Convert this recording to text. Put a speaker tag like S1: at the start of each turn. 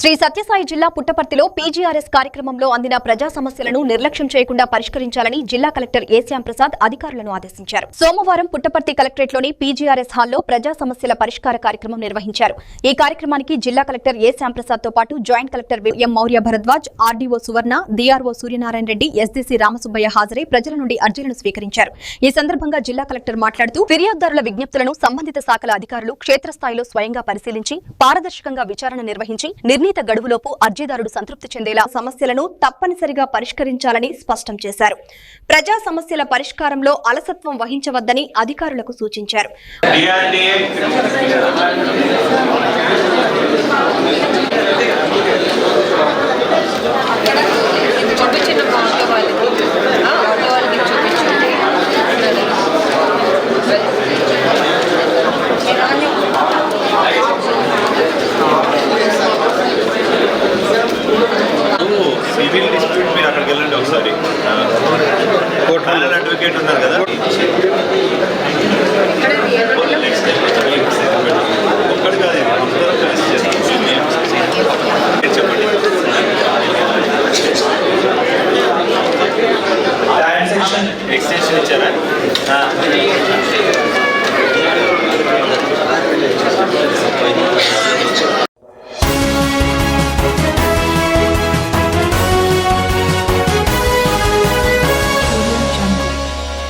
S1: శ్రీ సత్యసాయి జిల్లా పుట్టపర్తిలో పీజీఆర్ఎస్ కార్యక్రమంలో అందిన ప్రజా సమస్యలను నిర్లక్ష్యం చేయకుండా పరిష్కరించాలని జిల్లా కలెక్టర్ ఏ శ్యాంప్రసాద్ అధికారులను ఆదేశించారు. సోమవారం పుట్టపర్తి కలెక్టరేట్లోని పీజీఆర్ఎస్ హాల్లో ప్రజా సమస్యల పరిష్కార కార్యక్రమం నిర్వహించారు. ఈ కార్యక్రమానికి జిల్లా కలెక్టర్ ఏ శ్యాంప్రసాద్ తో పాటు joint collector M Maurya Bharadwaj, RDO Suvarna, DRO Suryanarayana Reddy, SDC Ramasubbaiah హాజరై ప్రజల నుండి అర్జీలను స్వీకరించారు. ఈ సందర్భంగా జిల్లా కలెక్టర్ మాట్లాడుతూ ఫిర్యాదుదారుల విజ్ఞప్తులను సంబంధిత శాఖల అధికారులు క్షేత్రస్థాయిలో స్వయంగా పరిశీలించి పారదర్శకంగా విచారణ నిర్వహించి నిర్ణీత గడువులోపు అర్జీదారుడు సంతృప్తి చెందేలా సమస్యలను తప్పనిసరిగా పరిష్కరించాలని స్పష్టం చేశారు. ప్రజా సమస్యల పరిష్కారంలో అలసత్వం వహించవద్దని అధికారులకు సూచించారు.
S2: సివిల్ డిస్ప్యూట్ మీరు అక్కడికి వెళ్ళండి ఒకసారి. కోర్టు అడ్వకేట్ ఉన్నారు కదా.